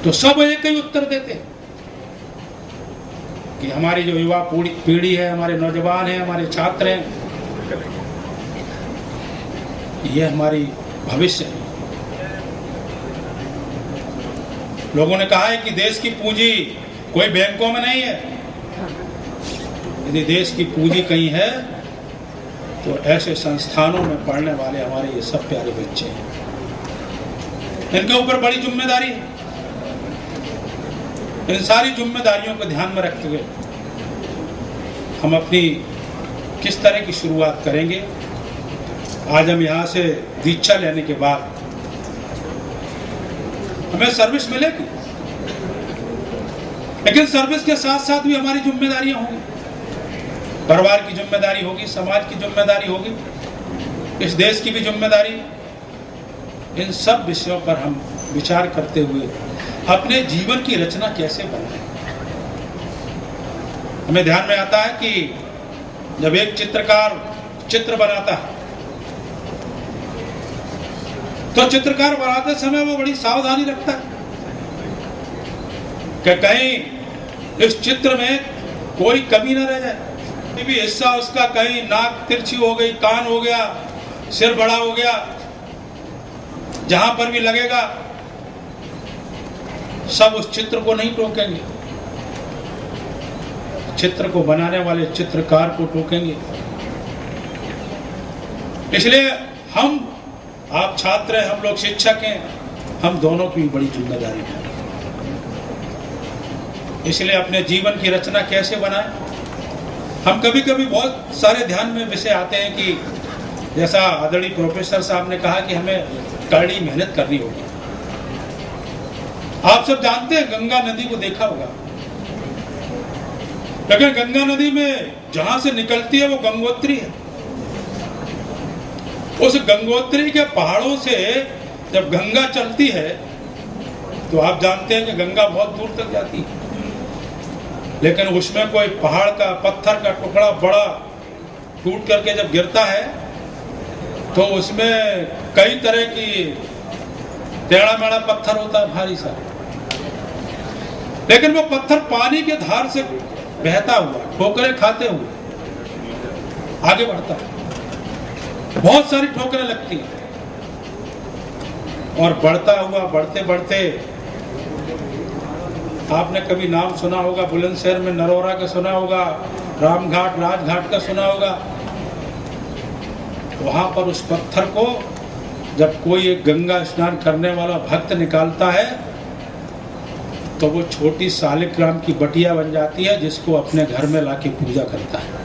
तो सब एक ही उत्तर देते हैं कि हमारी जो युवा पीढ़ी है, हमारे नौजवान हैं, हमारे छात्र हैं, ये हमारी भविष्य है। लोगों ने कहा है कि देश की पूंजी कोई बैंकों में नहीं है। यदि देश की पूंजी कहीं है तो ऐसे संस्थानों में पढ़ने वाले हमारे ये सब प्यारे बच्चे हैं। इनके ऊपर बड़ी जिम्मेदारी है। इन सारी जिम्मेदारियों को ध्यान में रखते हुए हम अपनी किस तरह की शुरुआत करेंगे। आज हम यहाँ से दीक्षा लेने के बाद हमें सर्विस मिलेगी, लेकिन सर्विस के साथ साथ भी हमारी जिम्मेदारियां होंगी। परिवार की जिम्मेदारी होगी, समाज की जिम्मेदारी होगी, इस देश की भी जिम्मेदारी। इन सब विषयों पर हम विचार करते हुए अपने जीवन की रचना कैसे बनाएं। हमें ध्यान में आता है कि जब एक चित्रकार चित्र बनाता है तो चित्रकार बनाते समय वो बड़ी सावधानी रखता है कि कहीं इस चित्र में कोई कमी न रह जाए। कोई भी हिस्सा उसका, कहीं नाक तिरछी हो गई, कान हो गया, सिर बड़ा हो गया, जहां पर भी लगेगा सब उस चित्र को नहीं टोकेंगे, चित्र को बनाने वाले चित्रकार को टोकेंगे। इसलिए आप छात्र हैं, हम लोग शिक्षक हैं, हम दोनों की बड़ी जिम्मेदारी है। इसलिए अपने जीवन की रचना कैसे बनाएं। हम कभी कभी बहुत सारे ध्यान में विषय आते हैं कि जैसा आदरणीय प्रोफेसर साहब ने कहा कि हमें कड़ी मेहनत करनी होगी। आप सब जानते हैं, गंगा नदी को देखा होगा, लेकिन गंगा नदी में जहां से निकलती है वो गंगोत्री है। उस गंगोत्री के पहाड़ों से जब गंगा चलती है तो आप जानते हैं कि गंगा बहुत दूर तक जाती है, लेकिन उसमें कोई पहाड़ का, पत्थर का टुकड़ा बड़ा टूट करके जब गिरता है तो उसमें कई तरह की टेढ़ा मेढ़ा पत्थर होता है, भारी सा, लेकिन वो पत्थर पानी के धार से बहता हुआ, ठोकरें खाते हुए आगे बढ़ता है। बहुत सारी ठोकरें लगती हैं और बढ़ता हुआ, बढ़ते बढ़ते, आपने कभी नाम सुना होगा, बुलंदशहर में नरोरा का सुना होगा, रामघाट, राजघाट का सुना होगा। वहां पर उस पत्थर को जब कोई एक गंगा स्नान करने वाला भक्त निकालता है तो वो छोटी शालिग्राम की बटिया बन जाती है, जिसको अपने घर में लाके पूजा करता है।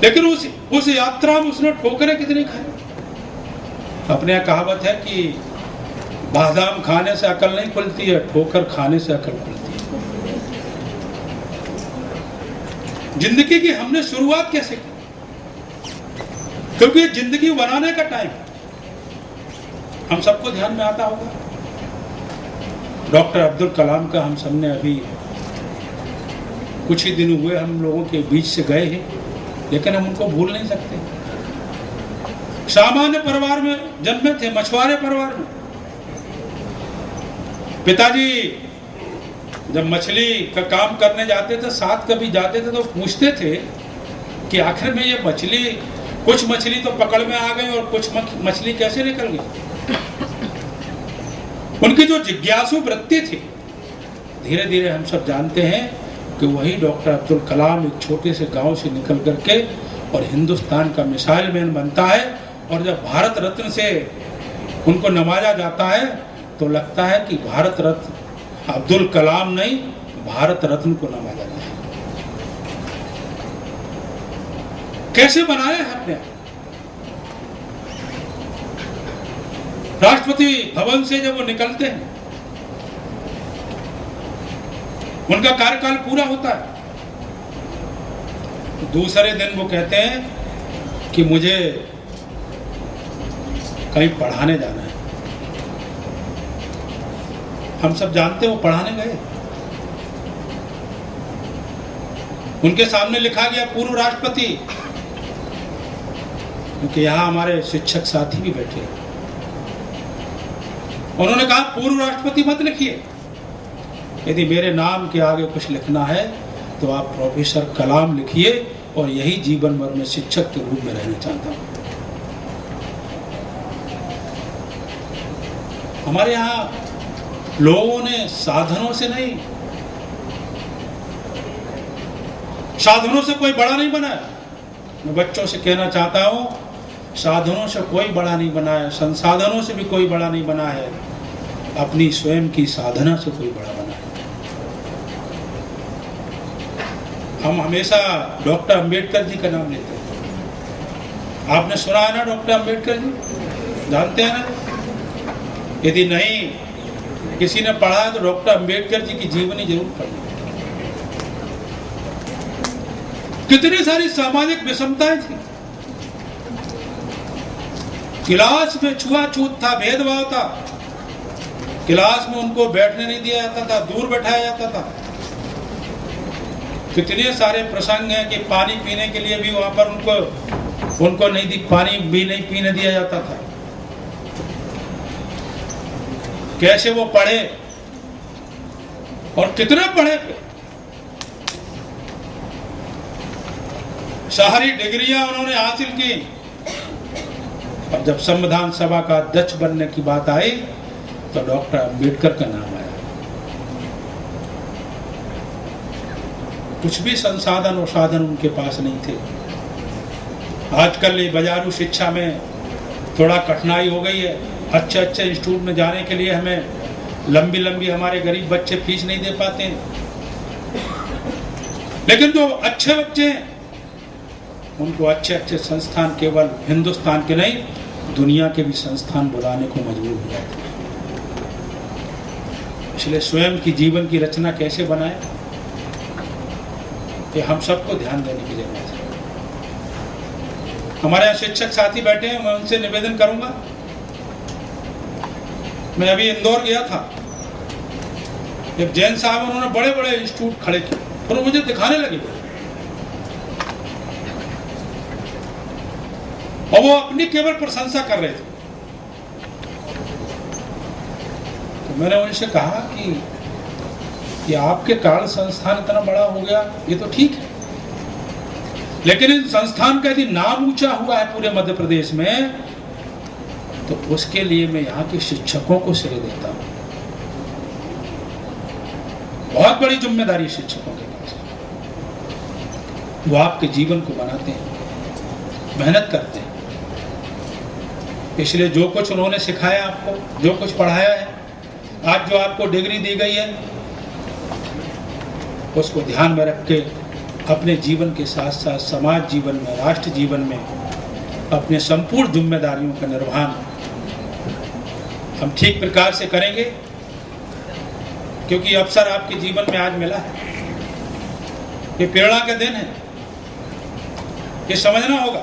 लेकिन उस यात्रा में उसने ठोकरें कितनी खाई। अपने यहाँ कहावत है कि बादाम खाने से अकल नहीं खुलती है, ठोकर खाने से अकल खुलती है। जिंदगी की हमने शुरुआत कैसे की, क्योंकि जिंदगी बनाने का टाइम हम सबको ध्यान में आता होगा। डॉक्टर अब्दुल कलाम का हम सबने अभी कुछ ही दिन हुए हम लोगों के बीच से गए हैं, लेकिन हम उनको भूल नहीं सकते। सामान्य परिवार में जन्मे थे, मछुआरे परिवार में। पिताजी जब मछली का काम करने जाते थे, साथ कभी जाते थे, तो पूछते थे कि आखिर में ये मछली, कुछ मछली तो पकड़ में आ गई और कुछ मछली कैसे निकल गई। उनकी जो जिज्ञासु वृत्ति थी, धीरे धीरे हम सब जानते हैं कि वही डॉक्टर अब्दुल कलाम एक छोटे से गांव से निकल करके और हिंदुस्तान का मिसाइल मैन बनता है। और जब भारत रत्न से उनको नवाजा जाता है तो लगता है कि भारत रत्न अब्दुल कलाम नहीं, भारत रत्न को नवाजा जाए। कैसे बनाया है आपने। राष्ट्रपति भवन से जब वो निकलते हैं, उनका कार्यकाल पूरा होता है, दूसरे दिन वो कहते हैं कि मुझे कहीं पढ़ाने जाना है। हम सब जानते हैं वो पढ़ाने गए। उनके सामने लिखा गया पूर्व राष्ट्रपति, क्योंकि यहाँ हमारे शिक्षक साथी भी बैठे हैं। उन्होंने कहा पूर्व राष्ट्रपति मत लिखिए, यदि मेरे नाम के आगे कुछ लिखना है तो आप प्रोफेसर कलाम लिखिए, और यही जीवन भर में शिक्षक के रूप में रहना चाहता हूं। हमारे यहाँ लोगों ने साधनों से नहीं, साधनों से कोई बड़ा नहीं बना है। मैं बच्चों से कहना चाहता हूं, साधनों से कोई बड़ा नहीं बना है, संसाधनों से भी कोई बड़ा नहीं बना है, अपनी स्वयं की साधना से कोई बड़ा बना है। हम हमेशा डॉक्टर अंबेडकर जी का नाम लेते हैं। आपने सुना है ना डॉक्टर अंबेडकर जी, जानते हैं ना? यदि नहीं किसी ने पढ़ा है तो डॉक्टर अंबेडकर जी की जीवनी जरूर पढ़िए। कितनी सारी सामाजिक विषमताएं थी, क्लास में छुआछूत था, भेदभाव था, क्लास में उनको बैठने नहीं दिया जाता था, दूर बैठाया जाता था। कितने सारे प्रसंग हैं कि पानी पीने के लिए भी वहां पर उनको नहीं पानी भी नहीं पीने दिया जाता था। कैसे वो पढ़े और कितना पढ़े, सारी डिग्रियां उन्होंने हासिल की, और जब संविधान सभा का अध्यक्ष बनने की बात आई तो डॉक्टर अंबेडकर का नाम आया। कुछ भी संसाधन और साधन उनके पास नहीं थे। आजकल ये बाजारू शिक्षा में थोड़ा कठिनाई हो गई है। अच्छे अच्छे इंस्टीट्यूट में जाने के लिए हमें लंबी लंबी हमारे गरीब बच्चे फीस नहीं दे पाते हैं, लेकिन जो अच्छे बच्चे हैं उनको अच्छे अच्छे संस्थान केवल हिंदुस्तान के नहीं दुनिया के भी संस्थान बुलाने को मजबूर हो जाते हैं। इसलिए स्वयं की जीवन की रचना कैसे बनाए, ये हम सबको ध्यान देने की जरूरत है। हमारे यहाँ शिक्षक साथी बैठे हैं, मैं उनसे निवेदन करूंगा। मैं अभी इंदौर गया था, एक जैन साहब उन्होंने बड़े बड़े इंस्टीट्यूट खड़े किए और वो मुझे दिखाने लगे, और वो अपनी केवल प्रशंसा कर रहे थे। तो मैंने उनसे कहा कि आपके कारण संस्थान इतना बड़ा हो गया, ये तो ठीक है, लेकिन इन संस्थान का यदि नाम ऊंचा हुआ है पूरे मध्य प्रदेश में, तो उसके लिए मैं यहाँ के शिक्षकों को श्रेय देता हूँ। बहुत बड़ी जिम्मेदारी शिक्षकों के पास। वो आपके जीवन को बनाते हैं, मेहनत करते हैं। इसलिए जो कुछ उन्होंने सिखाया आपको, जो कुछ पढ़ाया है, आज जो आपको डिग्री दी गई है, उसको ध्यान में रख के अपने जीवन के साथ साथ समाज जीवन में, राष्ट्र जीवन में अपने संपूर्ण जिम्मेदारियों का निर्वहन हम ठीक प्रकार से करेंगे, क्योंकि अवसर आपके जीवन में आज मिला है। ये प्रेरणा का दिन है, ये समझना होगा।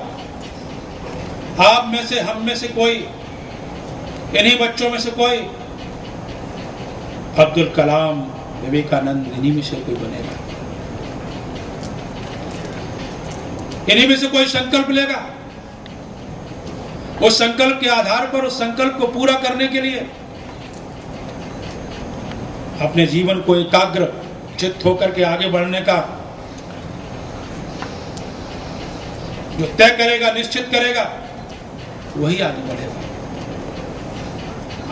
आप में से, हम में से कोई, इन्हीं बच्चों में से कोई अब्दुल कलाम, विवेकानंद, इन्हीं में से कोई बनेगा, इन्हीं में से कोई संकल्प लेगा। उस संकल्प के आधार पर, उस संकल्प को पूरा करने के लिए अपने जीवन को एकाग्र चित्त होकर के आगे बढ़ने का जो तय करेगा, निश्चित करेगा, वही आगे बढ़ेगा।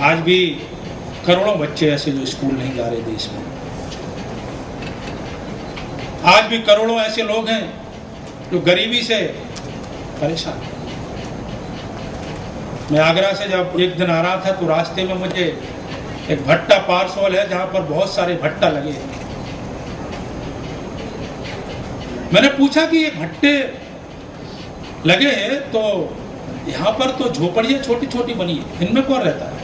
आज भी करोड़ों बच्चे ऐसे जो स्कूल नहीं जा रहे देश में। आज भी करोड़ों ऐसे लोग हैं जो गरीबी से परेशान हैं। मैं आगरा से जब एक दिन आ रहा था तो रास्ते में मुझे एक भट्टा पार्सल है जहां पर बहुत सारे भट्टा लगे हैं। मैंने पूछा कि ये भट्टे लगे हैं तो यहाँ पर तो झोपड़ियाँ छोटी छोटी बनी है, इनमें कौन रहता है?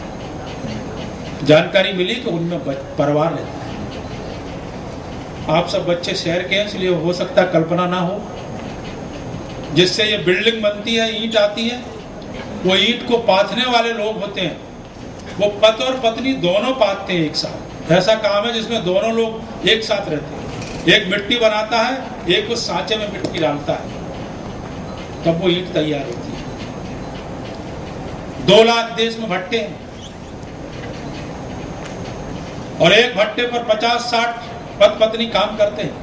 जानकारी मिली कि उनमें परिवार रहता है। आप सब बच्चे शहर के हैं, इसलिए हो सकता है कल्पना ना हो। जिससे ये बिल्डिंग बनती है, ईंट आती है, वो ईंट को पाथने वाले लोग होते हैं। वो पति और पत्नी दोनों पाथते हैं एक साथ। ऐसा काम है जिसमें दोनों लोग एक साथ रहते हैं। एक मिट्टी बनाता है, एक उस सांचे में मिट्टी डालता है, तब वो ईंट तैयार होती है। 2 लाख देश में भट्टे हैं। और एक भट्टे पर 50-60 पति पत्नी काम करते हैं।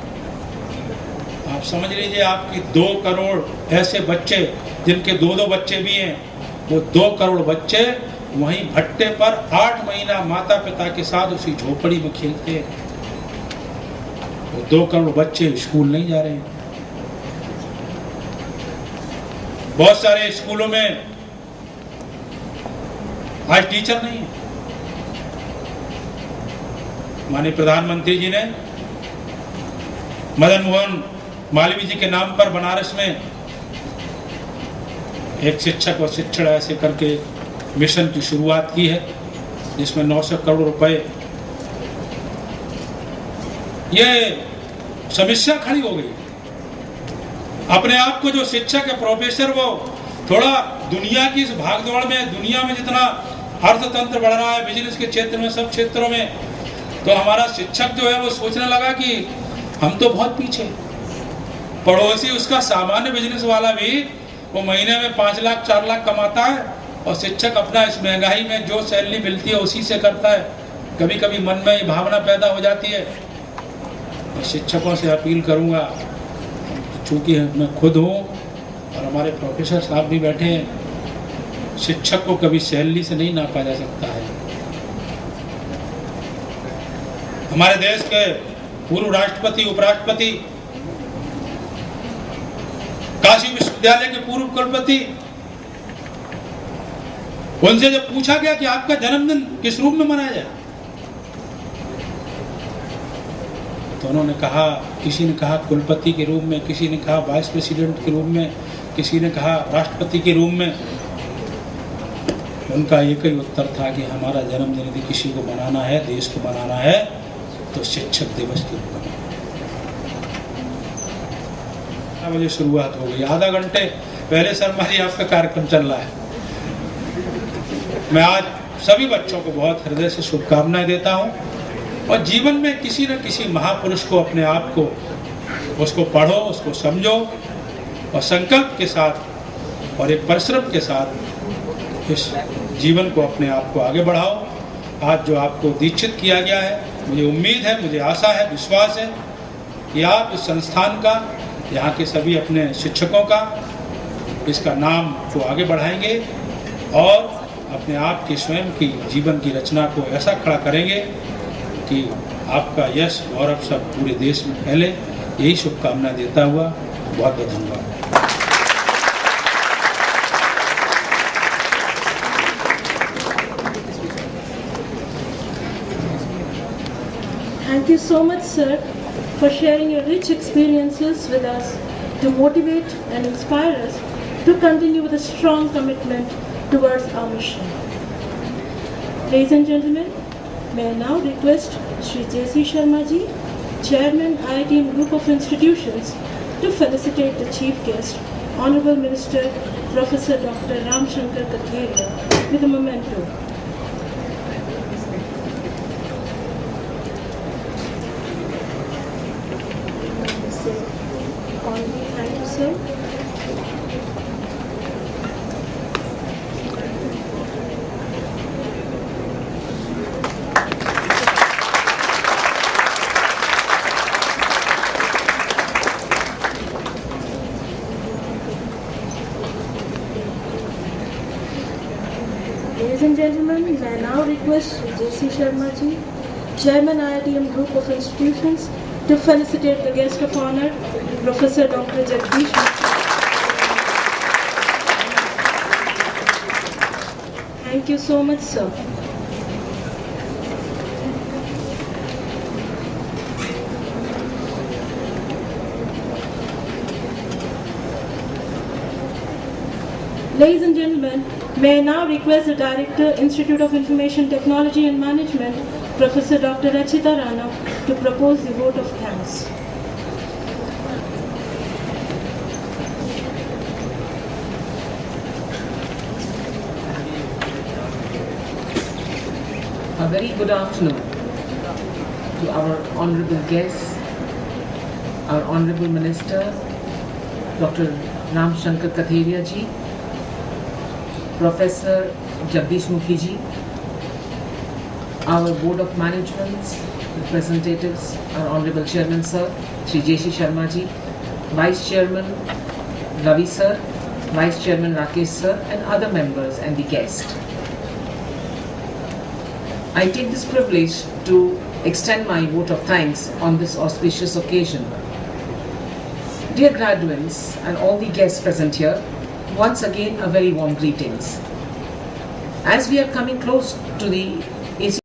आप समझ लीजिए आपकी 2 करोड़ ऐसे बच्चे जिनके 2-2 बच्चे भी हैं, वो 2 करोड़ बच्चे वहीं भट्टे पर 8 महीना माता पिता के साथ उसी झोपड़ी में खेलते हैं। वो 2 करोड़ बच्चे स्कूल नहीं जा रहे हैं। बहुत सारे स्कूलों में आज टीचर नहीं है। माननीय प्रधानमंत्री जी ने मदन मोहन मालवीय जी के नाम पर बनारस में एक शिक्षक और शिक्षण ऐसे करके मिशन की शुरुआत की है, जिसमें 900 करोड़ रुपए। ये समस्या खड़ी हो गई। अपने आप को जो शिक्षक है, प्रोफेसर, वो थोड़ा दुनिया की इस भागदौड़ में, दुनिया में जितना अर्थतंत्र बढ़ रहा है, बिजनेस के क्षेत्र में, सब क्षेत्रों में, तो हमारा शिक्षक जो है वो सोचने लगा कि हम तो बहुत पीछे। पड़ोसी उसका सामान्य बिजनेस वाला भी वो महीने में 5 लाख 4 लाख कमाता है, और शिक्षक अपना इस महंगाई में जो सैलरी मिलती है उसी से करता है। कभी कभी मन में ये भावना पैदा हो जाती है। मैं शिक्षकों से अपील करूंगा, चूंकि मैं खुद हूँ और हमारे प्रोफेसर साहब भी बैठे हैं, शिक्षक को कभी सैलरी से नहीं नापा जा सकता है। हमारे देश के पूर्व राष्ट्रपति, उपराष्ट्रपति, काशी विश्वविद्यालय के पूर्व कुलपति, उनसे जब पूछा गया कि आपका जन्मदिन किस रूप में मनाया जाए, तो उन्होंने कहा, किसी ने कहा कुलपति के रूप में, किसी ने कहा वाइस प्रेसिडेंट के रूप में, किसी ने कहा राष्ट्रपति के रूप में। उनका एक ही उत्तर था कि हमारा जन्मदिन यदि किसी को मनाना है, देश को मनाना है, तो शिक्षक दिवस के रूप में। बजे शुरुआत हो गई, आधा घंटे पहले शर्मा जी आपका कार्यक्रम चल रहा है। मैं आज सभी बच्चों को बहुत हृदय से शुभकामनाएं देता हूं, और जीवन में किसी न किसी महापुरुष को, अपने आप को, उसको पढ़ो, उसको समझो, और संकल्प के साथ और एक परिश्रम के साथ इस जीवन को, अपने आप को आगे बढ़ाओ। आज जो आपको दीक्षित किया गया है, मुझे उम्मीद है, मुझे आशा है, विश्वास है कि आप इस संस्थान का, यहाँ के सभी अपने शिक्षकों का, इसका नाम को आगे बढ़ाएंगे और अपने आप के स्वयं की जीवन की रचना को ऐसा खड़ा करेंगे कि आपका यश गौरव सब पूरे देश में फैले। यही शुभकामना देता हुआ बहुत बहुत धन्यवाद। Thank you so much, sir, for sharing your rich experiences with us to motivate and inspire us to continue with a strong commitment towards our mission. Ladies and gentlemen, may I now request Shri J.C. Sharma ji, Chairman IITM Group of Institutions, to felicitate the Chief Guest, Honorable Minister Professor Dr. Ram Shankar Katheria, with a memento. Thank you, sir. Ladies and gentlemen, may I now request J.C. Sharma ji, Chairman IITM Group of Institutions, to felicitate the guest of honor, Professor Dr. Jagdish Mukherjee. Thank you so much, sir. Ladies and gentlemen, may I now request the Director, Institute of Information Technology and Management, Professor Dr. Rachita Rana, to propose the vote of thanks. A very good afternoon to our honorable guests, our honorable Minister, Dr. Ram Shankar Katheria ji, Professor Jagdish Mukherjee, our Board of Management's representatives, our Honorable Chairman Sir, Shri J.C. Sharma ji, Vice Chairman Ravi Sir, Vice Chairman Rakesh Sir, and other members and the guest. I take this privilege to extend my vote of thanks on this auspicious occasion. Dear graduates and all the guests present here, once again a very warm greetings. As we are coming close to the